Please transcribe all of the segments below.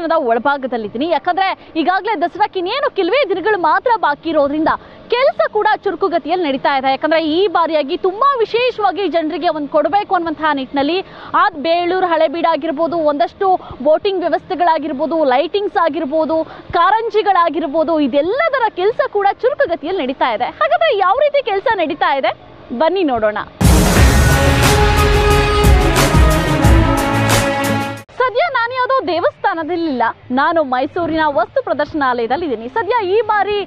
ನಿದರ್ಶನದ ಒಳಭಾಗದಲ್ಲಿದ್ದೀನಿ. ಯಾಕಂದ್ರೆ ಈಗಾಗಲೇ ದಸರಾಕ್ಕೆ ಇನ್ನೇನು ಕೆಲವೇ ದಿನಗಳು ಮಾತ್ರ ಬಾಕಿ ಇರೋದ್ರಿಂದ ಕೆಲಸ ಕೂಡ ಚುರುಕುಗತಿಯಲ್ಲಿ ನಡೀತಾ ಇದೆ. ಯಾಕಂದ್ರೆ ಈ ಬಾರಿಯಾಗಿ ತುಂಬಾ ವಿಶೇಷವಾಗಿ ಜನರಿಗೆ ಒಂದು ಕೊಡಬೇಕು ಅನ್ನುವಂತಹ ನಿಟ್ಟಿನಲ್ಲಿ ಬೇಳೂರು ಹಳೆಬೀಡು ಆಗಿರ್ಬೋದು, ಒಂದಷ್ಟು ಬೋಟಿಂಗ್ ವ್ಯವಸ್ಥೆಗಳಾಗಿರ್ಬೋದು, ಲೈಟಿಂಗ್ಸ್ ಆಗಿರ್ಬೋದು, ಕಾರಂಜಿಗಳಾಗಿರ್ಬೋದು, ಇದೆಲ್ಲದರ ಕೆಲಸ ಕೂಡ ಚುರುಕುಗತಿಯಲ್ಲಿ ನಡೀತಾ ಇದೆ. ಹಾಗಾದ್ರೆ ಯಾವ ರೀತಿ ಕೆಲಸ ನಡೀತಾ ಇದೆ ಬನ್ನಿ ನೋಡೋಣ. ಸದ್ಯ ನಾನು ಯಾವುದೋ ದೇವಸ್ಥಾನದಲ್ಲಿಲ್ಲ, ನಾನು ಮೈಸೂರಿನ ವಸ್ತು ಪ್ರದರ್ಶನಾಲಯದಲ್ಲಿದ್ದೀನಿ. ಸದ್ಯ ಈ ಬಾರಿ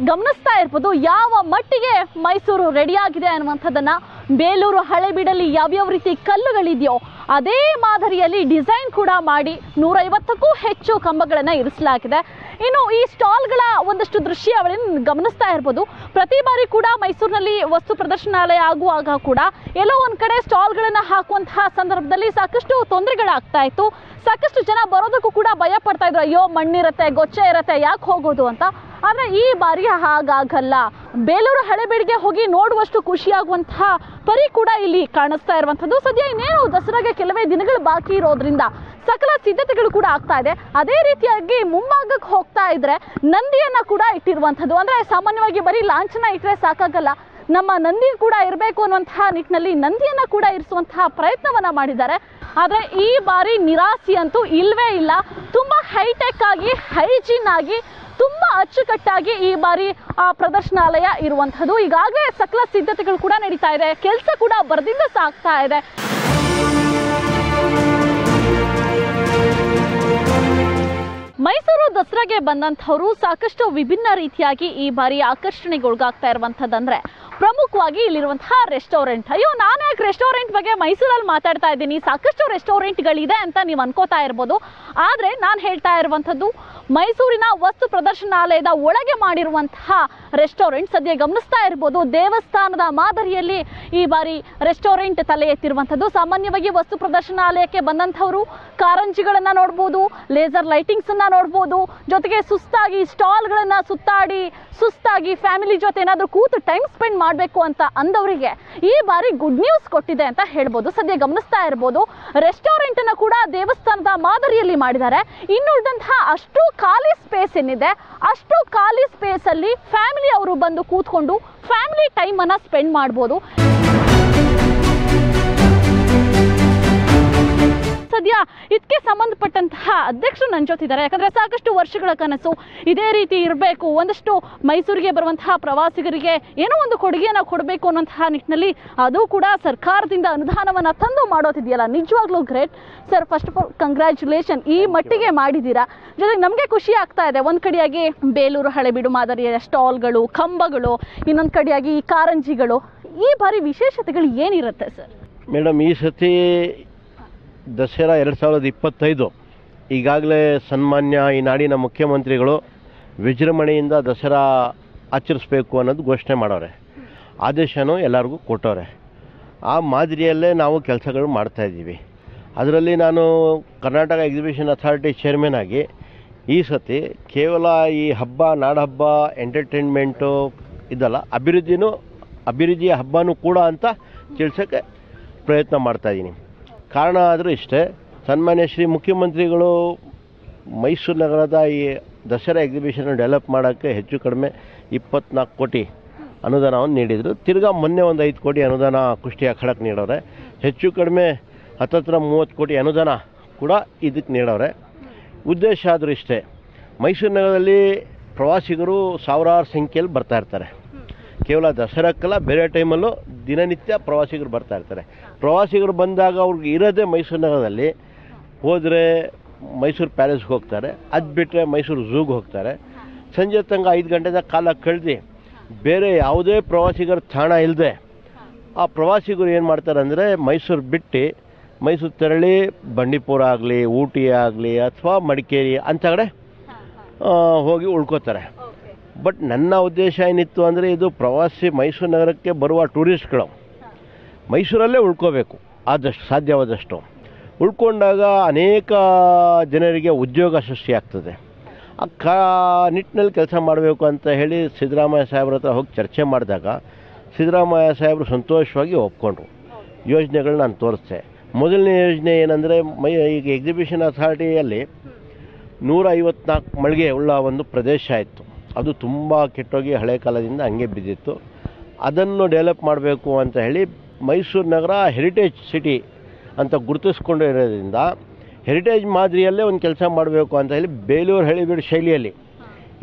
ಗಮನಿಸ್ತಾ ಇರ್ಬೋದು ಯಾವ ಮಟ್ಟಿಗೆ ಮೈಸೂರು ರೆಡಿಯಾಗಿದೆ ಅನ್ನುವಂಥದ್ದನ್ನು. ಬೇಲೂರು ಹಳೆಬೀಡಲ್ಲಿ ಯಾವ್ಯಾವ ರೀತಿ ಕಲ್ಲುಗಳಿದೆಯೋ ಅದೇ ಮಾದರಿಯಲ್ಲಿ ಡಿಸೈನ್ ಕೂಡ ಮಾಡಿ 150ಕ್ಕೂ ಹೆಚ್ಚು ಕಂಬಗಳನ್ನು ಇರಿಸಲಾಗಿದೆ. ಇನ್ನು ಈ ಸ್ಟಾಲ್ಗಳ ಒಂದಷ್ಟು ದೃಶ್ಯಾವಳಿಯನ್ನು ಗಮನಿಸ್ತಾ ಇರ್ಬೋದು. ಪ್ರತಿ ಬಾರಿ ಕೂಡ ಮೈಸೂರಿನಲ್ಲಿ ವಸ್ತು ಪ್ರದರ್ಶನಾಲಯ ಆಗುವಾಗ ಕೂಡ ಎಲ್ಲೋ ಒಂದು ಕಡೆ ಸ್ಟಾಲ್ಗಳನ್ನು ಹಾಕುವಂತಹ ಸಂದರ್ಭದಲ್ಲಿ ಸಾಕಷ್ಟು ತೊಂದರೆಗಳಾಗ್ತಾ ಇತ್ತು. ಸಾಕಷ್ಟು ಜನ ಬರೋದಕ್ಕೂ ಕೂಡ ಭಯ ಪಡ್ತಾ ಇದ್ರು, ಅಯ್ಯೋ ಮಣ್ಣಿರುತ್ತೆ, ಗೊಚ್ಚೆ ಇರುತ್ತೆ, ಯಾಕೆ ಹೋಗೋದು ಅಂತ. ಆದರೆ ಈ ಬಾರಿ ಹಾಗಾಗಲ್ಲ. ಬೇಲೂರು ಹಳೆಬೀಡಿಗೆ ಹೋಗಿ ನೋಡುವಷ್ಟು ಖುಷಿಯಾಗುವಂತಹ ಪರಿ ಕೂಡ ಇಲ್ಲಿ ಕಾಣಿಸ್ತಾ ಇರುವಂಥದ್ದು. ಸದ್ಯ ಇನ್ನೇನು ದಸರಾಗೆ ಕೆಲವೇ ದಿನಗಳು ಬಾಕಿ ಇರೋದ್ರಿಂದ ಸಕಲ ಸಿದ್ಧತೆಗಳು ಕೂಡ ಆಗ್ತಾ ಇದೆ. ಅದೇ ರೀತಿಯಾಗಿ ಮುಂಭಾಗಕ್ಕೆ ಹೋಗ್ತಾ ಇದ್ರೆ ನಂದಿಯನ್ನ ಕೂಡ ಇಟ್ಟಿರುವಂಥದ್ದು. ಅಂದರೆ ಸಾಮಾನ್ಯವಾಗಿ ಬರೀ ಲಾಂಛನ ಇಟ್ಟರೆ ಸಾಕಾಗಲ್ಲ, ನಮ್ಮ ನಂದಿ ಕೂಡ ಇರಬೇಕು ಅನ್ನುವಂತಹ ನಿಟ್ಟಿನಲ್ಲಿ ನಂದಿಯನ್ನ ಕೂಡ ಇರಿಸುವಂತಹ ಪ್ರಯತ್ನವನ್ನ ಮಾಡಿದ್ದಾರೆ. ಆದರೆ ಈ ಬಾರಿ ನಿರಾಸೆ ಅಂತೂ ಇಲ್ವೇ ಇಲ್ಲ. ತುಂಬಾ ಹೈಟೆಕ್ ಆಗಿ, ಹೈಜೀನ್ ಆಗಿ, ತುಂಬಾ ಅಚ್ಚುಕಟ್ಟಾಗಿ ಈ ಬಾರಿ ಪ್ರದರ್ಶನಾಲಯ ಇರುವಂಥದ್ದು. ಈಗಾಗಲೇ ಸಕಲ ಸಿದ್ಧತೆಗಳು ಕೂಡ ನಡೀತಾ ಇದೆ, ಕೆಲಸ ಕೂಡ ಬರದಿಂದ ಸಾಗ್ತಾ ಇದೆ. ಮೈಸೂರು ದಸರಾಗೆ ಬಂದಂಥವರು ಸಾಕಷ್ಟು ವಿಭಿನ್ನ ರೀತಿಯಾಗಿ ಈ ಬಾರಿ ಆಕರ್ಷಣೆಗೊಳಗಾಗ್ತಾ ಇರುವಂಥದ್ದಂದ್ರೆ ಪ್ರಮುಖವಾಗಿ ಇಲ್ಲಿರುವಂತಹ ರೆಸ್ಟೋರೆಂಟ್. ಅಯ್ಯೋ ನಾನು ಯಾಕೆ ರೆಸ್ಟೋರೆಂಟ್ ಬಗ್ಗೆ ಮೈಸೂರಲ್ಲಿ ಮಾತಾಡ್ತಾ ಇದ್ದೀನಿ, ಸಾಕಷ್ಟು ರೆಸ್ಟೋರೆಂಟ್ಗಳಿದೆ ಅಂತ ನೀವು ಅನ್ಕೋತಾ ಇರ್ಬೋದು. ಆದರೆ ನಾನು ಹೇಳ್ತಾ ಇರುವಂಥದ್ದು ಮೈಸೂರಿನ ವಸ್ತು ಪ್ರದರ್ಶನಾಲಯದ ಒಳಗೆ ಮಾಡಿರುವಂತಹ ರೆಸ್ಟೋರೆಂಟ್. ಸದ್ಯ ಗಮನಿಸ್ತಾ ಇರ್ಬೋದು ದೇವಸ್ಥಾನದ ಮಾದರಿಯಲ್ಲಿ ಈ ಬಾರಿ ರೆಸ್ಟೋರೆಂಟ್ ತಲೆ ಎತ್ತಿರುವಂಥದ್ದು. ಸಾಮಾನ್ಯವಾಗಿ ವಸ್ತು ಪ್ರದರ್ಶನಾಲಯಕ್ಕೆ ಬಂದಂಥವರು ಕಾರಂಜಿಗಳನ್ನು ನೋಡ್ಬೋದು, ಲೇಸರ್ ಲೈಟಿಂಗ್ಸನ್ನು ನೋಡ್ಬೋದು, ಜೊತೆಗೆ ಸುಸ್ತಾಗಿ ಸ್ಟಾಲ್ಗಳನ್ನು ಸುಸ್ತಾಗಿ ಫ್ಯಾಮಿಲಿ ಜೊತೆ ಏನಾದರೂ ಕೂತು ಟೈಮ್ ಸ್ಪೆಂಡ್ ಮಾಡಬೇಕು ಅಂತ ಅಂದವರಿಗೆ ಈ ಬಾರಿ ಗುಡ್ ನ್ಯೂಸ್ ಕೊಟ್ಟಿದೆ ಅಂತ ಹೇಳ್ಬೋದು. ಸದ್ಯ ಗಮನಿಸ್ತಾ ಇರ್ಬೋದು ರೆಸ್ಟೋರೆಂಟ್ ಅನ್ನು ಕೂಡ ದೇವಸ್ಥಾನದ ಮಾದರಿಯಲ್ಲಿ ಮಾಡಿದ್ದಾರೆ. ಇನ್ನುಳಿದಂತಹ ಅಷ್ಟು ಖಾಲಿ ಸ್ಪೇಸ್ ಏನಿದೆ ಅಷ್ಟು ಖಾಲಿ ಸ್ಪೇಸ್ ಅಲ್ಲಿ ಫ್ಯಾಮಿಲಿ ಅವರು ಬಂದು ಕೂತ್ಕೊಂಡು ಫ್ಯಾಮಿಲಿ ಟೈಮ್ ಅನ್ನ ಸ್ಪೆಂಡ್ ಮಾಡ್ಬೋದು. ಸದ್ಯ ಇದಕ್ಕೆ ಸಂಬಂಧಪಟ್ಟಂತಹ ಅಧ್ಯಕ್ಷರು ನನ್ನ ಜೊತೆ ಯಾಕಂದ್ರೆ ಸಾಕಷ್ಟು ವರ್ಷಗಳ ಕನಸು ಇದೇ ರೀತಿ ಇರಬೇಕು, ಒಂದಷ್ಟು ಮೈಸೂರಿಗೆ ಬರುವಂತಹ ಪ್ರವಾಸಿಗರಿಗೆ ಏನೋ ಒಂದು ಕೊಡುಗೆಯನ್ನು ಕೊಡಬೇಕು ಅನ್ನೋಂತಹ ನಿಟ್ಟಿನಲ್ಲಿ ಅದು ಕೂಡ ಸರ್ಕಾರದಿಂದ ಅನುದಾನವನ್ನು ತಂದು ಮಾಡೋದಿದೆಯಲ್ಲ, ನಿಜವಾಗ್ಲೂ great sir. First of all congratulation, ಈ ಮಟ್ಟಿಗೆ ಮಾಡಿದ್ದೀರಾ. ಜೊತೆಗೆ ನಮಗೆ ಖುಷಿ ಆಗ್ತಾ ಇದೆ. ಒಂದು ಕಡೆಯಾಗಿ ಬೇಲೂರು ಹಳೆಬೀಡು ಮಾದರಿಯ ಸ್ಟಾಲ್ಗಳು, ಕಂಬಗಳು, ಇನ್ನೊಂದು ಕಡೆಯಾಗಿ ಈ ಕಾರಂಜಿಗಳು. ಈ ಬಾರಿ ವಿಶೇಷತೆಗಳು ಏನಿರುತ್ತೆ ಸರ್? ಮೇಡಮ್, ಈ ಸತಿ ದಸರಾ 2025 ಈಗಾಗಲೇ ಸನ್ಮಾನ್ಯ ಈ ನಾಡಿನ ಮುಖ್ಯಮಂತ್ರಿಗಳು ವಿಜೃಂಭಣೆಯಿಂದ ದಸರಾ ಆಚರಿಸಬೇಕು ಅನ್ನೋದು ಘೋಷಣೆ ಮಾಡೋರೆ, ಆದೇಶನೂ ಎಲ್ಲರಿಗೂ ಕೊಟ್ಟವ್ರೆ. ಆ ಮಾದರಿಯಲ್ಲೇ ನಾವು ಕೆಲಸಗಳು ಮಾಡ್ತಾಯಿದ್ದೀವಿ. ಅದರಲ್ಲಿ ನಾನು ಕರ್ನಾಟಕ ಎಕ್ಸಿಬಿಷನ್ ಅಥಾರಿಟಿ ಚೇರ್ಮನ್ ಆಗಿ ಈ ಸತಿ ಕೇವಲ ಈ ಹಬ್ಬ, ನಾಡಹಬ್ಬ, ಎಂಟರ್ಟೈನ್ಮೆಂಟು ಇದಲ್ಲ, ಅಭಿವೃದ್ಧಿಯ ಹಬ್ಬನೂ ಕೂಡ ಅಂತ ತಿಳಿಸೋಕ್ಕೆ ಪ್ರಯತ್ನ ಮಾಡ್ತಾಯಿದ್ದೀನಿ. ಕಾರಣ ಆದರೂ ಇಷ್ಟೇ, ಸನ್ಮಾನ್ಯ ಶ್ರೀ ಮುಖ್ಯಮಂತ್ರಿಗಳು ಮೈಸೂರು ನಗರದ ಈ ದಸರಾ ಎಕ್ಸಿಬಿಷನ್ ಡೆವಲಪ್ ಮಾಡೋಕ್ಕೆ ಹೆಚ್ಚು ಕಡಿಮೆ 24 ಕೋಟಿ ಅನುದಾನವನ್ನು ನೀಡಿದರು. ತಿರ್ಗಾ ಮೊನ್ನೆ ಒಂದು 5 ಕೋಟಿ ಅನುದಾನ ಕುಸ್ತಿ ಅಖಾಡಕ್ಕೆ ನೀಡೋರೆ. ಹೆಚ್ಚು ಕಡಿಮೆ 30 ಕೋಟಿ ಅನುದಾನ ಕೂಡ ಇದಕ್ಕೆ ನೀಡೋರೆ. ಉದ್ದೇಶ ಆದರೂ ಇಷ್ಟೇ, ಮೈಸೂರು ನಗರದಲ್ಲಿ ಪ್ರವಾಸಿಗರು ಸಾವಿರಾರು ಸಂಖ್ಯೆಯಲ್ಲಿ ಬರ್ತಾ ಇರ್ತಾರೆ. ಕೇವಲ ದಸರಾಕ್ಕಲ್ಲ, ಬೇರೆ ಟೈಮಲ್ಲೂ ದಿನನಿತ್ಯ ಪ್ರವಾಸಿಗರು ಬರ್ತಾ ಇರ್ತಾರೆ. ಪ್ರವಾಸಿಗರು ಬಂದಾಗ ಅವ್ರಿಗೆ ಇರೋದೇ ಮೈಸೂರು ನಗರದಲ್ಲಿ. ಹೋದರೆ ಮೈಸೂರು ಪ್ಯಾಲೇಸ್ಗೆ ಹೋಗ್ತಾರೆ, ಅದು ಬಿಟ್ಟರೆ ಮೈಸೂರು ಝೂಗೆ ಹೋಗ್ತಾರೆ. ಸಂಜೆ ತನಕ 5 ಗಂಟೆದ ಕಾಲ ಕಳೆದು ಬೇರೆ ಯಾವುದೇ ಪ್ರವಾಸಿಗರ ತಾಣ ಇಲ್ಲದೆ ಆ ಪ್ರವಾಸಿಗರು ಏನು ಮಾಡ್ತಾರೆ ಅಂದರೆ ಮೈಸೂರು ಬಿಟ್ಟು ಮೈಸೂರು ತೆರಳಿ ಬಂಡೀಪುರ ಆಗಲಿ, ಊಟಿ ಆಗಲಿ ಅಥವಾ ಮಡಿಕೇರಿ ಅಂಥ ಕಡೆ ಹೋಗಿ ಉಳ್ಕೋತಾರೆ. ಬಟ್ ನನ್ನ ಉದ್ದೇಶ ಏನಿತ್ತು ಅಂದರೆ ಇದು ಪ್ರವಾಸಿ ಮೈಸೂರು ನಗರಕ್ಕೆ ಬರುವ ಟೂರಿಸ್ಟ್ಗಳು ಮೈಸೂರಲ್ಲೇ ಉಳ್ಕೋಬೇಕು, ಆದಷ್ಟು ಸಾಧ್ಯವಾದಷ್ಟು. ಉಳ್ಕೊಂಡಾಗ ಅನೇಕ ಜನರಿಗೆ ಉದ್ಯೋಗ ಸೃಷ್ಟಿಯಾಗ್ತದೆ. ಆ ನಿಟ್ಟಿನಲ್ಲಿ ಕೆಲಸ ಮಾಡಬೇಕು ಅಂತ ಹೇಳಿ ಸಿದ್ದರಾಮಯ್ಯ ಸಾಹೇಬ್ರ ಹತ್ರ ಹೋಗಿ ಚರ್ಚೆ ಮಾಡಿದಾಗ ಸಿದ್ದರಾಮಯ್ಯ ಸಾಹೇಬರು ಸಂತೋಷವಾಗಿ ಒಪ್ಕೊಂಡ್ರು. ಯೋಜನೆಗಳು ನಾನು ತೋರಿಸ್ದೆ. ಮೊದಲನೇ ಯೋಜನೆ ಏನಂದರೆ ಈಗ ಎಕ್ಸಿಬಿಷನ್ ಅಥಾರಿಟಿಯಲ್ಲಿ 154 ಮಳಿಗೆ ಉಳ್ಳ ಒಂದು ಪ್ರದೇಶ ಇತ್ತು. ಅದು ತುಂಬ ಕೆಟ್ಟೋಗಿ ಹಳೆ ಕಾಲದಿಂದ ಹಂಗೆ ಬಿದ್ದಿತ್ತು. ಅದನ್ನು ಡೆವಲಪ್ ಮಾಡಬೇಕು ಅಂತ ಹೇಳಿ ಮೈಸೂರು ನಗರ ಹೆರಿಟೇಜ್ ಸಿಟಿ ಅಂತ ಗುರುತಿಸ್ಕೊಂಡು ಇರೋದ್ರಿಂದ ಹೆರಿಟೇಜ್ ಮಾದರಿಯಲ್ಲೇ ಒಂದು ಕೆಲಸ ಮಾಡಬೇಕು ಅಂತ ಹೇಳಿ ಬೇಲೂರು ಹಳೆಬೀಡು ಶೈಲಿಯಲ್ಲಿ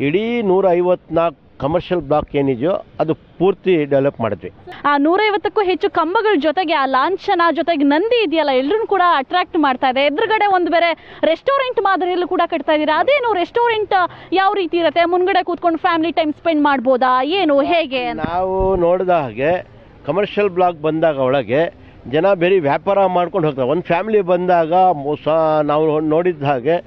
ಇಡೀ 154 ಕಮರ್ಷಿಯಲ್ ಬ್ಲಾಕ್ ಏನಿದೆಯೋ ಅದು ಪೂರ್ತಿ ಡೆವಲಪ್ ಮಾಡಿದ್ವಿ. ಆ 150ಕ್ಕೂ ಹೆಚ್ಚು ಕಂಬಗಳ ಜೊತೆಗೆ ಆ ಲಾಂಛನ ಜೊತೆಗೆ ನಂದಿ ಇದೆಯಲ್ಲ, ಎಲ್ಲರೂ ಕೂಡ ಅಟ್ರಾಕ್ಟ್ ಮಾಡ್ತಾ ಇದೆ. ಎದುರುಗಡೆ ಒಂದು ಬೇರೆ ರೆಸ್ಟೋರೆಂಟ್ ಮಾದರಿಯಲ್ಲೂ ಕೂಡ ಕಟ್ತಾ ಇದ್ದೀರಾ. ಅದೇನು ರೆಸ್ಟೋರೆಂಟ್ ಯಾವ ರೀತಿ ಇರುತ್ತೆ? ಮುಂದ್ಗಡೆ ಕೂತ್ಕೊಂಡು ಫ್ಯಾಮಿಲಿ ಟೈಮ್ ಸ್ಪೆಂಡ್ ಮಾಡ್ಬೋದಾ, ಏನು ಹೇಗೆ? ನಾವು ನೋಡಿದ ಹಾಗೆ ಕಮರ್ಷಿಯಲ್ ಬ್ಲಾಕ್ ಬಂದಾಗ ಒಳಗೆ ಜನ ಬೇರೆ ವ್ಯಾಪಾರ ಮಾಡ್ಕೊಂಡು ಹೋಗ್ತಾರೆ. ಒಂದು ಫ್ಯಾಮಿಲಿ ಬಂದಾಗ ನಾವು ನೋಡಿದ ಹಾಗೆ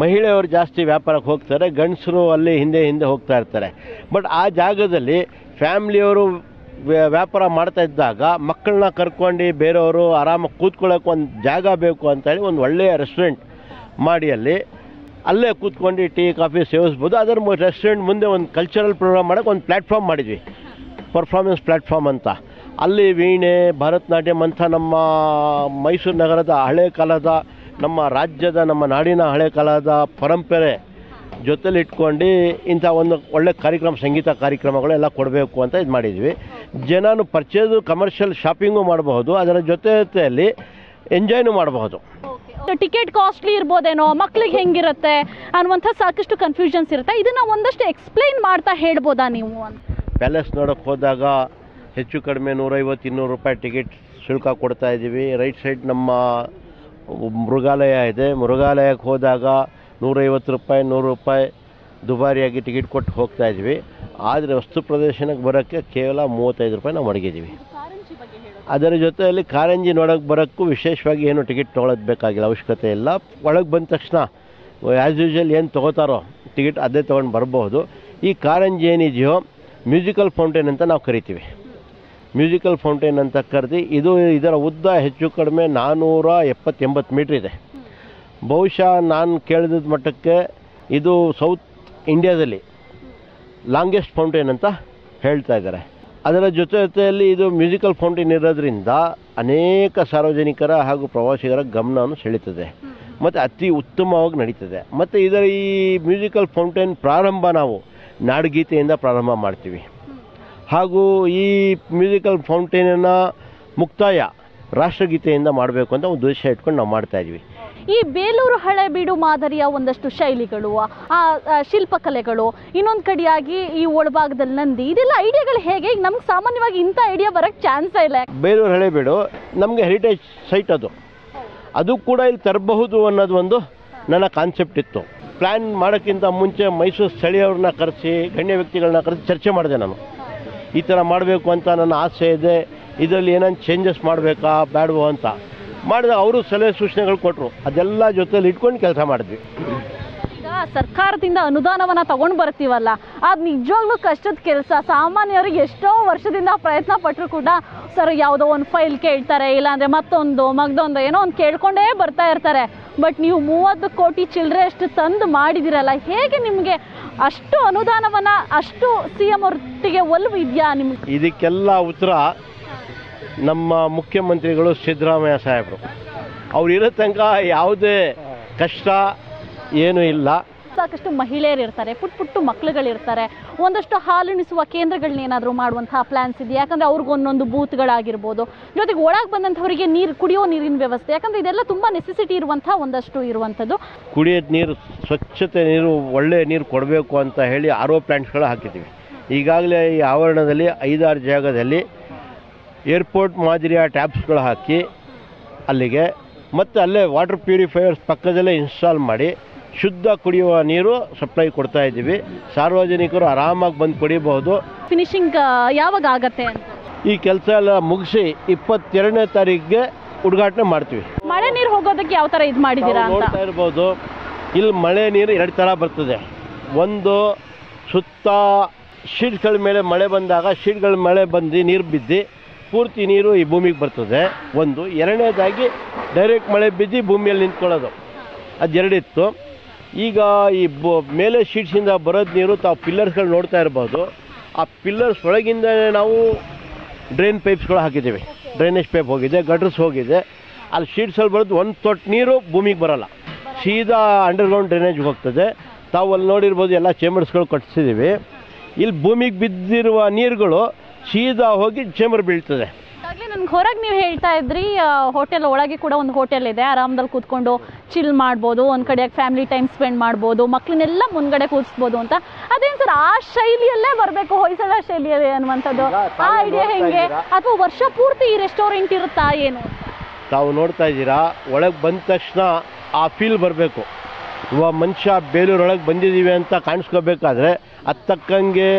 ಮಹಿಳೆಯವರು ಜಾಸ್ತಿ ವ್ಯಾಪಾರಕ್ಕೆ ಹೋಗ್ತಾರೆ, ಗಂಡಸರು ಅಲ್ಲಿ ಹಿಂದೆ ಹೋಗ್ತಾ ಇರ್ತಾರೆ. ಬಟ್ ಆ ಜಾಗದಲ್ಲಿ ಫ್ಯಾಮ್ಲಿಯವರು ವ್ಯಾಪಾರ ಮಾಡ್ತಾ ಇದ್ದಾಗ ಮಕ್ಕಳನ್ನ ಕರ್ಕೊಂಡು ಬೇರೆಯವರು ಆರಾಮಾಗಿ ಕೂತ್ಕೊಳ್ಳೋಕೆ ಒಂದು ಜಾಗ ಬೇಕು ಅಂತೇಳಿ ಒಂದು ಒಳ್ಳೆಯ ರೆಸ್ಟೋರೆಂಟ್ ಮಾಡಿ ಅಲ್ಲೇ ಕೂತ್ಕೊಂಡು ಟೀ ಕಾಫಿ ಸೇವಿಸ್ಬೋದು. ಅದರ ರೆಸ್ಟೋರೆಂಟ್ ಮುಂದೆ ಒಂದು ಕಲ್ಚರಲ್ ಪ್ರೋಗ್ರಾಮ್ ಮಾಡೋಕ್ಕೆ ಒಂದು ಪ್ಲ್ಯಾಟ್ಫಾರ್ಮ್ ಮಾಡಿದ್ವಿ, ಪರ್ಫಾರ್ಮೆನ್ಸ್ ಪ್ಲ್ಯಾಟ್ಫಾರ್ಮ್ ಅಂತ. ಅಲ್ಲಿ ವೀಣೆ, ಭರತನಾಟ್ಯಂ ಅಂತ ನಮ್ಮ ಮೈಸೂರು ನಗರದ ಹಳೆ ಕಾಲದ, ನಮ್ಮ ರಾಜ್ಯದ, ನಮ್ಮ ನಾಡಿನ ಹಳೆ ಕಾಲದ ಪರಂಪರೆ ಜೊತೆಲಿ ಇಟ್ಕೊಂಡು ಇಂಥ ಒಂದು ಒಳ್ಳೆ ಕಾರ್ಯಕ್ರಮ, ಸಂಗೀತ ಕಾರ್ಯಕ್ರಮಗಳೆಲ್ಲ ಕೊಡಬೇಕು ಅಂತ ಇದು ಮಾಡಿದ್ವಿ. ಜನನು ಪರ್ಚೇಸು, ಕಮರ್ಷಿಯಲ್ ಶಾಪಿಂಗು ಮಾಡಬಹುದು, ಅದರ ಜೊತೆಯಲ್ಲಿ ಎಂಜಾಯ್ನೂ ಮಾಡಬಹುದು. ಟಿಕೆಟ್ ಕಾಸ್ಟ್ಲಿ ಇರ್ಬೋದೇನೋ, ಮಕ್ಳಿಗೆ ಹೆಂಗಿರುತ್ತೆ ಅನ್ನುವಂಥ ಸಾಕಷ್ಟು ಕನ್ಫ್ಯೂಷನ್ಸ್ ಇರುತ್ತೆ. ಇದನ್ನು ಒಂದಷ್ಟು ಎಕ್ಸ್ಪ್ಲೈನ್ ಮಾಡ್ತಾ ಹೇಳ್ಬೋದಾ ನೀವು ಅಂತ? ಪ್ಯಾಲೇಸ್ ನೋಡೋಕ್ಕೆ ಹೋದಾಗ ಹೆಚ್ಚು ಕಡಿಮೆ 150-200 ರೂಪಾಯಿ ಟಿಕೆಟ್ ಶುಲ್ಕ ಕೊಡ್ತಾ ಇದ್ದೀವಿ. ರೈಟ್ ಸೈಡ್ ನಮ್ಮ ಮೃಗಾಲಯ ಇದೆ. ಮೃಗಾಲಯಕ್ಕೆ ಹೋದಾಗ 150 ರೂಪಾಯಿ, 100 ರೂಪಾಯಿ ದುಬಾರಿಯಾಗಿ ಟಿಕೆಟ್ ಕೊಟ್ಟು ಹೋಗ್ತಾ ಇದ್ವಿ. ಆದರೆ ವಸ್ತು ಪ್ರದರ್ಶನಕ್ಕೆ ಬರೋಕ್ಕೆ ಕೇವಲ 35 ರೂಪಾಯಿ ನಾವು ಮಡಗಿದ್ದೀವಿ. ಅದರ ಜೊತೆಯಲ್ಲಿ ಕಾರಂಜಿ ನೋಡೋಕ್ಕೆ ಬರೋಕ್ಕೂ ವಿಶೇಷವಾಗಿ ಏನು ಟಿಕೆಟ್ ತೊಗೊಳೋದು ಬೇಕಾಗಿಲ್ಲ, ಅವಶ್ಯಕತೆ ಇಲ್ಲ. ಒಳಗೆ ಬಂದ ತಕ್ಷಣ ಆ್ಯಸ್ ಯೂಶುವಲ್ ಏನು ತೊಗೋತಾರೋ ಟಿಕೆಟ್ ಅದೇ ತೊಗೊಂಡು ಬರ್ಬೋದು. ಈ ಕಾರಂಜಿ ಏನಿದೆಯೋ ಮ್ಯೂಸಿಕಲ್ ಫೌಂಟೇನ್ ಅಂತ ನಾವು ಕರಿತೀವಿ. ಮ್ಯೂಸಿಕಲ್ ಫೌಂಟೇನ್ ಅಂತ ಕರೆದು ಇದರ ಉದ್ದ ಹೆಚ್ಚು ಕಡಿಮೆ 470-80 ಮೀಟ್ರ್ ಇದೆ. ಬಹುಶಃ ನಾನು ಕೇಳಿದ ಮಟ್ಟಕ್ಕೆ ಇದು ಸೌತ್ ಇಂಡಿಯಾದಲ್ಲಿ ಲಾಂಗೆಸ್ಟ್ ಫೌಂಟೇನ್ ಅಂತ ಹೇಳ್ತಾ ಇದ್ದಾರೆ. ಅದರ ಜೊತೆಯಲ್ಲಿ ಇದು ಮ್ಯೂಸಿಕಲ್ ಫೌಂಟೇನ್ ಇರೋದ್ರಿಂದ ಅನೇಕ ಸಾರ್ವಜನಿಕರ ಹಾಗೂ ಪ್ರವಾಸಿಗರ ಗಮನವನ್ನು ಸೆಳೀತದೆ ಮತ್ತು ಅತಿ ಉತ್ತಮವಾಗಿ ನಡೀತದೆ. ಮತ್ತು ಇದರ ಈ ಮ್ಯೂಸಿಕಲ್ ಫೌಂಟೇನ್ ಪ್ರಾರಂಭ ನಾವು ನಾಡಗೀತೆಯಿಂದ ಪ್ರಾರಂಭ ಮಾಡ್ತೀವಿ. ಹಾಗೂ ಈ ಮ್ಯೂಸಿಕಲ್ ಫೌಂಟೇನನ್ನು ಮುಕ್ತಾಯ ರಾಷ್ಟ್ರಗೀತೆಯಿಂದ ಮಾಡಬೇಕು ಅಂತ ಒಂದು ಉದ್ದೇಶ ಇಟ್ಕೊಂಡು ನಾವು ಮಾಡ್ತಾಯಿದ್ವಿ. ಈ ಬೇಲೂರು ಹಳೆಬೀಡು ಮಾದರಿಯ ಒಂದಷ್ಟು ಶೈಲಿಗಳು, ಆ ಶಿಲ್ಪಕಲೆಗಳು, ಇನ್ನೊಂದು ಕಡೆಯಾಗಿ ಈ ಒಳಭಾಗದಲ್ಲಿ ನಂದಿ, ಇದೆಲ್ಲ ಐಡಿಯಾಗಳು ಹೇಗೆ? ಈಗ ನಮ್ಗೆ ಸಾಮಾನ್ಯವಾಗಿ ಇಂಥ ಐಡಿಯಾ ಬರೋಕ್ಕೆ ಚಾನ್ಸೇ ಇಲ್ಲ. ಬೇಲೂರು ಹಳೆಬೀಡು ನಮಗೆ ಹೆರಿಟೇಜ್ ಸೈಟ್, ಅದು ಕೂಡ ಇಲ್ಲಿ ತರಬಹುದು ಅನ್ನೋದು ಒಂದು ನನ್ನ ಕಾನ್ಸೆಪ್ಟ್ ಇತ್ತು. ಪ್ಲ್ಯಾನ್ ಮಾಡೋಕ್ಕಿಂತ ಮುಂಚೆ ಮೈಸೂರು ಸ್ಥಳೀಯವ್ರನ್ನ ಕರೆಸಿ, ಗಣ್ಯ ವ್ಯಕ್ತಿಗಳನ್ನ ಕರೆಸಿ ಚರ್ಚೆ ಮಾಡಿದೆ. ನಾನು ಈ ಥರ ಮಾಡಬೇಕು ಅಂತ ನನ್ನ ಆಸೆ ಇದೆ, ಇದರಲ್ಲಿ ಏನೇನು ಚೇಂಜಸ್ ಮಾಡಬೇಕಾ ಬೇಡವೋ ಅಂತ ಮಾಡಿದಾಗ ಅವರು ಸಲಹೆ ಸೂಚನೆಗಳು ಕೊಟ್ಟರು. ಅದೆಲ್ಲ ಜೊತೆಲಿ ಇಟ್ಕೊಂಡು ಕೆಲಸ ಮಾಡಿದ್ವಿ. ಈಗ ಸರ್ಕಾರದಿಂದ ಅನುದಾನವನ್ನು ತಗೊಂಡು ಬರ್ತೀವಲ್ಲ, ಅದು ನಿಜವಾಗ್ಲೂ ಕಷ್ಟದ ಕೆಲಸ. ಸಾಮಾನ್ಯರಿಗೆ ಎಷ್ಟೋ ವರ್ಷದಿಂದ ಪ್ರಯತ್ನ ಪಟ್ಟರು ಕೂಡ ಸರ್ ಯಾವುದೋ ಒಂದು ಫೈಲ್ ಕೇಳ್ತಾರೆ, ಇಲ್ಲಾಂದರೆ ಮಗದೊಂದು ಏನೋ ಒಂದು ಕೇಳ್ಕೊಂಡೇ ಬರ್ತಾ ಇರ್ತಾರೆ. ಬಟ್ ನೀವು 30 ಕೋಟಿ ಚಿಲ್ಲರೆ ಅಷ್ಟು ತಂದು ಮಾಡಿದಿರಲ್ಲ, ಹೇಗೆ ನಿಮಗೆ ಅಷ್ಟು ಅನುದಾನವನ್ನು, ಅಷ್ಟು CM ಒಟ್ಟಿಗೆ ಒಲವು ಇದೆಯಾ ನಿಮ್ಗೆ? ಇದಕ್ಕೆಲ್ಲ ಉತ್ತರ ನಮ್ಮ ಮುಖ್ಯಮಂತ್ರಿಗಳು ಸಿದ್ದರಾಮಯ್ಯ ಸಾಹೇಬರು. ಅವ್ರು ಇರೋ ತನಕ ಯಾವುದೇ ಕಷ್ಟ ಏನೂ ಇಲ್ಲ. ಸಾಕಷ್ಟು ಮಹಿಳೆಯರು ಇರ್ತಾರೆ, ಪುಟ್ಟ ಮಕ್ಕಳುಗಳಿರ್ತಾರೆ. ಒಂದಷ್ಟು ಹಾಲುಣಿಸುವ ಕೇಂದ್ರಗಳನ್ನ ಏನಾದರೂ ಮಾಡುವಂತಹ ಪ್ಲಾನ್ಸ್ ಇದೆ? ಯಾಕಂದರೆ ಅವ್ರಿಗೆ ಒಂದೊಂದು ಬೂತ್ಗಳಾಗಿರ್ಬೋದು, ಜೊತೆಗೆ ಒಳಗೆ ಬಂದಂಥವರಿಗೆ ಕುಡಿಯೋ ನೀರಿನ ವ್ಯವಸ್ಥೆ, ಯಾಕಂದರೆ ಇದೆಲ್ಲ ತುಂಬ ನೆಸೆಸಿಟಿ ಒಂದಷ್ಟು ಇರುವಂಥದ್ದು. ಕುಡಿಯೋದು ನೀರು, ಸ್ವಚ್ಛತೆ ನೀರು, ಒಳ್ಳೆಯ ನೀರು ಕೊಡಬೇಕು ಅಂತ ಹೇಳಿ RO ಪ್ಲ್ಯಾಂಟ್ಸ್ಗಳು ಹಾಕಿದ್ದೀವಿ. ಈಗಾಗಲೇ ಈ ಆವರಣದಲ್ಲಿ 5-6 ಜಾಗದಲ್ಲಿ ಏರ್ಪೋರ್ಟ್ ಮಾದರಿಯ ಟ್ಯಾಪ್ಸ್ಗಳು ಹಾಕಿ ಅಲ್ಲಿಗೆ, ಮತ್ತು ಅಲ್ಲೇ ವಾಟರ್ ಪ್ಯೂರಿಫೈಯರ್ಸ್ ಪಕ್ಕದಲ್ಲೇ ಇನ್ಸ್ಟಾಲ್ ಮಾಡಿ ಶುದ್ಧ ಕುಡಿಯುವ ನೀರು ಸಪ್ಲೈ ಕೊಡ್ತಾ ಇದ್ದೀವಿ. ಸಾರ್ವಜನಿಕರು ಆರಾಮಾಗಿ ಬಂದು ಕುಡಿಯಬಹುದು. ಫಿನಿಶಿಂಗ್ ಯಾವಾಗ ಆಗತ್ತೆ ಅಂತ ಈ ಕೆಲಸ ಎಲ್ಲ ಮುಗಿಸಿ 22ನೇ ತಾರೀಕಿಗೆ ಉದ್ಘಾಟನೆ ಮಾಡ್ತೀವಿ. ಮಳೆ ನೀರು ಹೋಗೋದಕ್ಕೆ ಯಾವ ಥರ ಇದು ಮಾಡಿದ್ದೀರಾ ಅಂತ ನೋಡ್ತಾ ಇರ್ಬೋದು. ಇಲ್ಲಿ ಮಳೆ ನೀರು 2 ಥರ ಬರ್ತದೆ. ಒಂದು, ಸುತ್ತ ಶೀಟ್ಗಳ ಮೇಲೆ ಮಳೆ ಬಂದಾಗ ಶೀಟ್ಗಳ ಮಳೆ ಬಂದು ನೀರು ಬಿದ್ದು ಪೂರ್ತಿ ನೀರು ಈ ಭೂಮಿಗೆ ಬರ್ತದೆ ಒಂದು. ಎರಡನೇದಾಗಿ ಡೈರೆಕ್ಟ್ ಮಳೆ ಬಿದ್ದು ಭೂಮಿಯಲ್ಲಿ ನಿಂತ್ಕೊಳ್ಳೋದು, ಅದು ಎರಡಿತ್ತು. ಈಗ ಈ ಮೇಲೆ ಶೀಟ್ಸಿಂದ ಬರೋದು ನೀರು ತಾವು ಪಿಲ್ಲರ್ಸ್ಗಳು ನೋಡ್ತಾ ಇರ್ಬೋದು. ಆ ಪಿಲ್ಲರ್ಸ್ ಒಳಗಿಂದಲೇ ನಾವು ಡ್ರೈನ್ ಪೈಪ್ಸ್ಗಳು ಹಾಕಿದ್ದೀವಿ. ಡ್ರೈನೇಜ್ ಪೈಪ್ ಹೋಗಿದೆ, ಗಟ್ರಸ್ ಹೋಗಿದೆ. ಅಲ್ಲಿ ಶೀಟ್ಸಲ್ಲಿ ಬರೋದು 1 ತೊಟ್ಟು ನೀರು ಭೂಮಿಗೆ ಬರೋಲ್ಲ. ಸೀದಾ ಅಂಡರ್ಗ್ರೌಂಡ್ ಡ್ರೈನೇಜ್ಗೆ ಹೋಗ್ತದೆ. ತಾವು ಅಲ್ಲಿ ನೋಡಿರ್ಬೋದು ಎಲ್ಲ ಚೇಂಬರ್ಸ್ಗಳು ಕಟ್ಟಿಸಿದ್ದೀವಿ. ಇಲ್ಲಿ ಭೂಮಿಗೆ ಬಿದ್ದಿರುವ ನೀರುಗಳು ಸೀದಾ ಹೋಗಿ ಚೇಂಬರ್ ಬೀಳ್ತದೆ. ಹಾಗೆ ನನ್ಗೆ ಹೊರಗೆ ನೀವು ಹೇಳ್ತಾ ಇದ್ರಿ ಹೋಟೆಲ್ ಒಳಗೆ ಕೂಡ ಒಂದು ಹೋಟೆಲ್ ಇದೆ, ಆರಾಮದಲ್ಲಿ ಕೂತ್ಕೊಂಡು ಚಿಲ್ ಮಾಡ್ಬೋದು, ಒಂದು ಕಡೆ ಫ್ಯಾಮಿಲಿ ಟೈಮ್ ಸ್ಪೆಂಡ್ ಮಾಡ್ಬೋದು, ಮಕ್ಕಳನ್ನೆಲ್ಲ ಮುಂದ್ಗಡೆ ಕೂರಿಸ್ಬೋದು ಅಂತ. ಅದೇನು ಸರ್ ಆ ಶೈಲಿಯಲ್ಲೇ ಬರಬೇಕು, ಹೊಯ್ಸಳ ಶೈಲಿಯಲ್ಲಿ ಅನ್ನುವಂಥದ್ದು ಆ ಐಡಿಯಾ ಹೆಂಗೆ, ಅಥವಾ ವರ್ಷ ಪೂರ್ತಿ ಈ ರೆಸ್ಟೋರೆಂಟ್ ಇರುತ್ತಾ ಏನು? ತಾವು ನೋಡ್ತಾ ಇದ್ದೀರಾ, ಒಳಗೆ ಬಂದ ತಕ್ಷಣ ಆ ಫೀಲ್ ಬರಬೇಕು. ಇವಾಗ ಮನುಷ್ಯ ಬೇಲೂರೊಳಗೆ ಬಂದಿದ್ದೀವಿ ಅಂತ ಕಾಣಿಸ್ಕೋಬೇಕಾದ್ರೆ ಅದು ತಕ್ಕಂಗೆ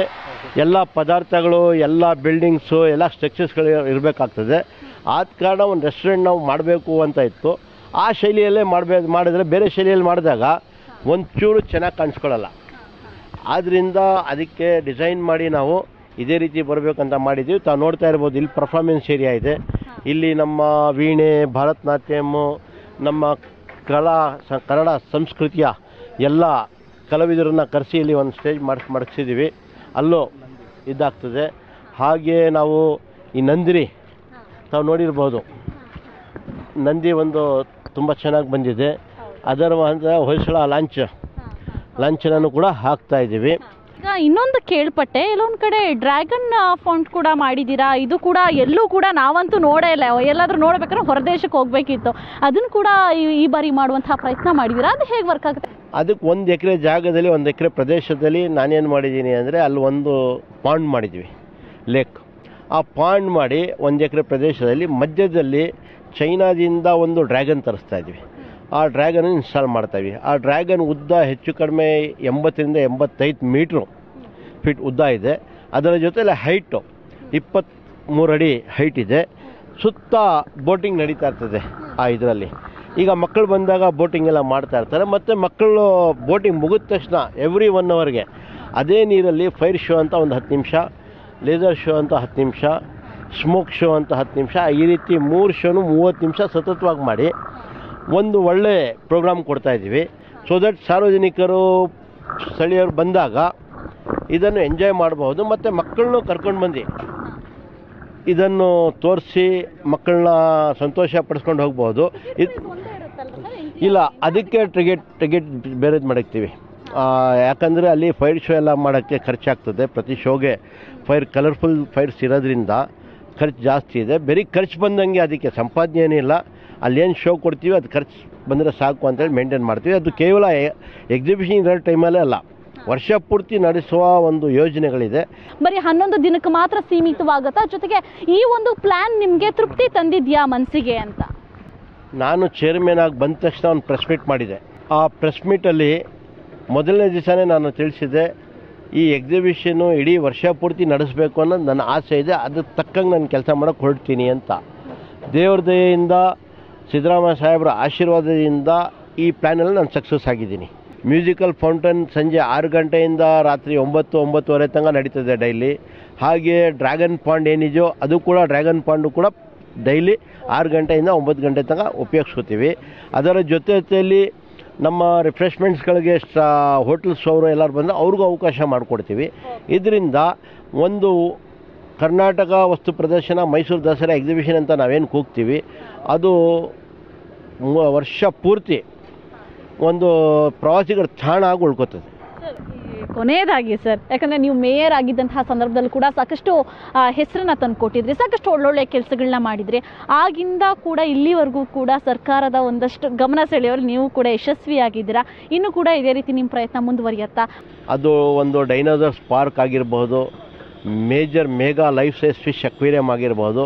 ಎಲ್ಲ ಪದಾರ್ಥಗಳು, ಎಲ್ಲ ಬಿಲ್ಡಿಂಗ್ಸು, ಎಲ್ಲ ಸ್ಟ್ರಕ್ಚರ್ಸ್ಗಳು ಇರಬೇಕಾಗ್ತದೆ. ಆದ ಕಾರಣ ಒಂದು ರೆಸ್ಟೋರೆಂಟ್ ನಾವು ಮಾಡಬೇಕು ಅಂತ ಇತ್ತು. ಆ ಶೈಲಿಯಲ್ಲೇ ಮಾಡಿದ್ರೆ ಬೇರೆ ಶೈಲಿಯಲ್ಲಿ ಮಾಡಿದಾಗ ಒಂಚೂರು ಚೆನ್ನಾಗಿ ಕಾಣಿಸ್ಕೊಳ್ಳಲ್ಲ. ಆದ್ದರಿಂದ ಅದಕ್ಕೆ ಡಿಸೈನ್ ಮಾಡಿ ನಾವು ಇದೇ ರೀತಿ ಬರಬೇಕಂತ ಮಾಡಿದ್ದೀವಿ. ತಾವು ನೋಡ್ತಾ ಇರ್ಬೋದು, ಇಲ್ಲಿ ಪರ್ಫಾರ್ಮೆನ್ಸ್ ಏರಿಯಾ ಇದೆ. ಇಲ್ಲಿ ನಮ್ಮ ವೀಣೆ, ಭರತನಾಟ್ಯಮ್ಮು, ನಮ್ಮ ಕನ್ನಡ ಸಂಸ್ಕೃತಿಯ ಎಲ್ಲ ಕಲಾವಿದರನ್ನು ಕರೆಸಿ ಇಲ್ಲಿ ಒಂದು ಸ್ಟೇಜ್ ಮಾಡಿಸಿದ್ದೀವಿ. ಅಲ್ಲೂ ಇದಾಗ್ತದೆ. ಹಾಗೆ ನಾವು ಈ ನಂದಿನಿ ತಾವು ನೋಡಿರ್ಬೋದು, ನಂದಿ ಒಂದು ತುಂಬ ಚೆನ್ನಾಗಿ ಬಂದಿದೆ. ಅದರ ಹೊಯ್ಸಳ ಲಾಂಛನನ್ನು ಕೂಡ ಹಾಕ್ತಾ ಇದ್ದೀವಿ. ಈಗ ಇನ್ನೊಂದು ಕೇಳ್ಪಟ್ಟೆ, ಎಲ್ಲೊಂದು ಕಡೆ ಡ್ರ್ಯಾಗನ್ ಫೌಂಟ್ ಕೂಡ ಮಾಡಿದ್ದೀರಾ. ಇದು ಕೂಡ ಎಲ್ಲೂ ಕೂಡ ನಾವಂತೂ ನೋಡೇ ಇಲ್ಲ. ಎಲ್ಲಾದರೂ ನೋಡ್ಬೇಕಾದ್ರೆ ಹೊರದೇಶಕ್ಕೆ ಹೋಗಬೇಕಿತ್ತು. ಅದನ್ನು ಕೂಡ ಈ ಬಾರಿ ಮಾಡುವಂತಹ ಪ್ರಯತ್ನ ಮಾಡಿದ್ದೀರಾ. ಅದು ಹೇಗೆ ವರ್ಕ್ ಆಗುತ್ತೆ? ಅದಕ್ಕೆ 1 ಎಕರೆ ಜಾಗದಲ್ಲಿ, 1 ಎಕರೆ ಪ್ರದೇಶದಲ್ಲಿ ನಾನೇನು ಮಾಡಿದ್ದೀನಿ ಅಂದರೆ, ಅಲ್ಲಿ ಒಂದು ಪಾಂಡ್ ಮಾಡಿದ್ವಿ, ಲೇಕ್. ಆ ಪಾಂಡ್ ಮಾಡಿ 1 ಎಕರೆ ಪ್ರದೇಶದಲ್ಲಿ ಮಧ್ಯದಲ್ಲಿ ಚೈನಾದಿಂದ ಒಂದು ಡ್ರ್ಯಾಗನ್ ತರಿಸ್ತಾ ಇದ್ವಿ. ಆ ಡ್ರ್ಯಾಗನ್ ಇನ್ಸ್ಟಾಲ್ ಮಾಡ್ತಾಯಿದ್ವಿ. ಆ ಡ್ರ್ಯಾಗನ್ ಉದ್ದ ಹೆಚ್ಚು ಕಡಿಮೆ 80ರಿಂದ 85 ಫೀಟ್ ಉದ್ದ ಇದೆ. ಅದರ ಜೊತೆಲಿ ಹೈಟು 23 ಅಡಿ ಹೈಟ್ ಇದೆ. ಸುತ್ತ ಬೋಟಿಂಗ್ ನಡೀತಾ ಇರ್ತದೆ ಆ ಇದರಲ್ಲಿ. ಈಗ ಮಕ್ಕಳು ಬಂದಾಗ ಬೋಟಿಂಗ್ ಎಲ್ಲ ಮಾಡ್ತಾ ಇರ್ತಾರೆ. ಮತ್ತು ಮಕ್ಕಳು ಬೋಟಿಂಗ್ ಮುಗಿದ ತಕ್ಷಣ ಎವ್ರಿ 1 ಅವರ್ಗೆ ಅದೇ ನೀರಲ್ಲಿ ಫೈರ್ ಶೋ ಅಂತ ಒಂದು 10 ನಿಮಿಷ, ಲೇಸರ್ ಶೋ ಅಂತ 10 ನಿಮಿಷ, ಸ್ಮೋಕ್ ಶೋ ಅಂತ 10 ನಿಮಿಷ, ಈ ರೀತಿ 3 ಶೋನು 30 ನಿಮಿಷ ಸತತವಾಗಿ ಮಾಡಿ ಒಂದು ಒಳ್ಳೆ ಪ್ರೋಗ್ರಾಮ್ ಕೊಡ್ತಾಯಿದ್ದೀವಿ. ಸೊ ದಟ್ ಸಾರ್ವಜನಿಕರು, ಸ್ಥಳೀಯರು ಬಂದಾಗ ಇದನ್ನು ಎಂಜಾಯ್ ಮಾಡಬಹುದು. ಮತ್ತು ಮಕ್ಕಳನ್ನು ಕರ್ಕೊಂಡು ಬಂದು ಇದನ್ನು ತೋರಿಸಿ ಮಕ್ಕಳನ್ನ ಸಂತೋಷ ಪಡಿಸ್ಕೊಂಡು ಹೋಗ್ಬೋದು. ಇಲ್ಲ, ಅದಕ್ಕೆ ಟಿಕೆಟ್ ಬೇರೆದು ಮಾಡಿರ್ತೀವಿ. ಯಾಕಂದರೆ ಅಲ್ಲಿ ಫೈರ್ ಶೋ ಎಲ್ಲ ಮಾಡೋಕ್ಕೆ ಖರ್ಚಾಗ್ತದೆ. ಪ್ರತಿ ಶೋಗೆ ಕಲರ್ಫುಲ್ ಫೈರ್ಸ್ ಇರೋದ್ರಿಂದ ಖರ್ಚು ಜಾಸ್ತಿ ಇದೆ. ಬರೀ ಖರ್ಚು ಬಂದಂಗೆ, ಅದಕ್ಕೆ ಸಂಪಾದನೆ ಏನಿಲ್ಲ. ಅಲ್ಲೇನು ಶೋ ಕೊಡ್ತೀವಿ ಅದು ಖರ್ಚು ಬಂದರೆ ಸಾಕು ಅಂತೇಳಿ ಮೇಂಟೈನ್ ಮಾಡ್ತೀವಿ. ಅದು ಕೇವಲ ಎಕ್ಸಿಬಿಷನ್ ಇರೋ ಟೈಮಲ್ಲೇ ಅಲ್ಲ, ವರ್ಷ ಪೂರ್ತಿ ನಡೆಸುವ ಒಂದು ಯೋಜನೆಗಳಿದೆ. ಬರೀ 11 ದಿನಕ್ಕೆ ಮಾತ್ರ ಸೀಮಿತವಾಗುತ್ತಾ? ಜೊತೆಗೆ ಈ ಒಂದು ಪ್ಲ್ಯಾನ್ ನಿಮಗೆ ತೃಪ್ತಿ ತಂದಿದೆಯಾ ಮನಸ್ಸಿಗೆ ಅಂತ? ನಾನು ಚೇರ್ಮನ್ ಆಗಿ ಬಂದ ತಕ್ಷಣ ಒಂದು ಪ್ರೆಸ್ ಮೀಟ್ ಮಾಡಿದೆ. ಆ ಪ್ರೆಸ್ ಮೀಟಲ್ಲಿ ಮೊದಲನೇ ದಿವಸನೇ ನಾನು ತಿಳಿಸಿದೆ, ಈ ಎಕ್ಸಿಬಿಷನ್ನು ಇಡೀ ವರ್ಷ ಪೂರ್ತಿ ನಡೆಸಬೇಕು ಅನ್ನೋದು ನನ್ನ ಆಸೆ ಇದೆ. ಅದಕ್ಕೆ ತಕ್ಕಂಗೆ ನಾನು ಕೆಲಸ ಮಾಡೋಕ್ಕೆ ಹೊರಡ್ತೀನಿ ಅಂತ. ದೇವ್ರ ದಯೆಯಿಂದ, ಸಿದ್ದರಾಮಯ್ಯ ಸಾಹೇಬರ ಆಶೀರ್ವಾದದಿಂದ ಈ ಪ್ಲ್ಯಾನಲ್ಲಿ ನಾನು ಸಕ್ಸಸ್ ಆಗಿದ್ದೀನಿ. ಮ್ಯೂಸಿಕಲ್ ಫೌಂಟನ್ ಸಂಜೆ 6 ಗಂಟೆಯಿಂದ ರಾತ್ರಿ 9-9:30 ತನಕ ನಡೀತದೆ ಡೈಲಿ. ಹಾಗೆ ಡ್ರ್ಯಾಗನ್ ಪಾಂಡ್ ಏನಿದೆಯೋ ಅದು ಕೂಡ, ಡ್ರ್ಯಾಗನ್ ಪಾಂಡು ಕೂಡ ಡೈಲಿ 6 ಗಂಟೆಯಿಂದ 9 ಗಂಟೆ ತನಕ ಉಪಯೋಗಿಸ್ಕೋತೀವಿ. ಅದರ ಜೊತೆಯಲ್ಲಿ ನಮ್ಮ ರಿಫ್ರೆಶ್ಮೆಂಟ್ಸ್ಗಳಿಗೆ ಹೋಟೆಲ್ಸ್ ಅವರು ಎಲ್ಲರೂ ಬಂದು ಅವ್ರಿಗೂ ಅವಕಾಶ ಮಾಡಿಕೊಡ್ತೀವಿ. ಇದರಿಂದ ಒಂದು ಕರ್ನಾಟಕ ವಸ್ತು ಪ್ರದರ್ಶನ, ಮೈಸೂರು ದಸರಾ ಎಕ್ಸಿಬಿಷನ್ ಅಂತ ನಾವೇನು ಕೂಗ್ತೀವಿ, ಅದು ವರ್ಷ ಪೂರ್ತಿ ಒಂದು ಪ್ರವಾಸಿಗರ ತಾಣ ಆಗಿ ಉಳ್ಕೋತದೆ. ಕೊನೆಯದಾಗಿ ಸರ್, ಯಾಕಂದರೆ ನೀವು ಮೇಯರ್ ಆಗಿದ್ದಂತಹ ಸಂದರ್ಭದಲ್ಲಿ ಕೂಡ ಸಾಕಷ್ಟು ಹೆಸರನ್ನು ತಂದು ಕೊಟ್ಟಿದ್ರಿ, ಸಾಕಷ್ಟು ಒಳ್ಳೊಳ್ಳೆ ಕೆಲಸಗಳನ್ನ ಮಾಡಿದ್ರಿ. ಆಗಿಂದ ಕೂಡ ಇಲ್ಲಿವರೆಗೂ ಕೂಡ ಸರ್ಕಾರದ ಒಂದಷ್ಟು ಗಮನ ಸೆಳೆಯುವಲ್ಲಿ ನೀವು ಕೂಡ ಯಶಸ್ವಿಯಾಗಿದ್ದೀರಾ. ಇನ್ನೂ ಕೂಡ ಇದೇ ರೀತಿ ನಿಮ್ಮ ಪ್ರಯತ್ನ ಮುಂದುವರಿಯುತ್ತಾ? ಅದು ಒಂದು ಡೈನೋಸರ್ಸ್ ಪಾರ್ಕ್ ಆಗಿರ್ಬೋದು, mega life size fish aquarium ಆಗಿರ್ಬೋದು,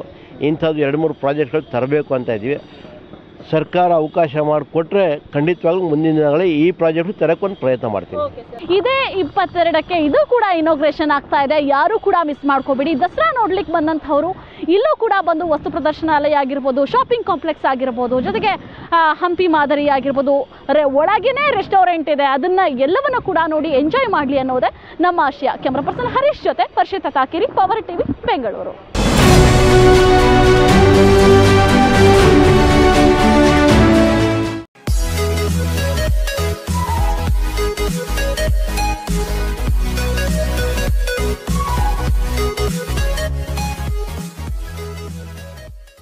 ಇಂಥದ್ದು 2-3 ಪ್ರಾಜೆಕ್ಟ್ಗಳು ತರಬೇಕು ಅಂತ ಇದ್ದೀವಿ. ಸರ್ಕಾರ ಅವಕಾಶ ಮಾಡಿಕೊಟ್ರೆ ಖಂಡಿತವಾಗ್ಲೂ ಮುಂದಿನ ದಿನಗಳಲ್ಲಿ ಈ ಪ್ರಾಜೆಕ್ಟ್ ತರಕ್ಕೊಂದು ಪ್ರಯತ್ನ ಮಾಡ್ತೀನಿ. ಇದೇ 22ಕ್ಕೆ ಇದು ಕೂಡ ಇನಾಗ್ರೇಷನ್ ಆಗ್ತಾ ಇದೆ. ಯಾರು ಕೂಡ ಮಿಸ್ ಮಾಡ್ಕೋಬೇಡಿ. ದಸರಾ ನೋಡ್ಲಿಕ್ಕೆ ಬಂದಂಥವ್ರು ಇಲ್ಲೂ ಕೂಡ ಬಂದು ವಸ್ತು ಪ್ರದರ್ಶನಾಲಯ ಆಗಿರ್ಬೋದು, ಶಾಪಿಂಗ್ ಕಾಂಪ್ಲೆಕ್ಸ್ ಆಗಿರ್ಬೋದು, ಜೊತೆಗೆ ಹಂಪಿ ಮಾದರಿ ಆಗಿರ್ಬೋದು, ಒಳಗೇನೆ ರೆಸ್ಟೋರೆಂಟ್ ಇದೆ, ಅದನ್ನ ಎಲ್ಲವನ್ನು ಕೂಡ ನೋಡಿ ಎಂಜಾಯ್ ಮಾಡಲಿ ಅನ್ನೋದೇ ನಮ್ಮ ಆಶಯ. ಕ್ಯಾಮ್ರಾ ಪರ್ಸನ್ ಹರೀಶ್ ಜೊತೆ ವರ್ಷಿತಾ ತಾಕಿರಿ, ಪವರ್ ಟಿವಿ, ಬೆಂಗಳೂರು.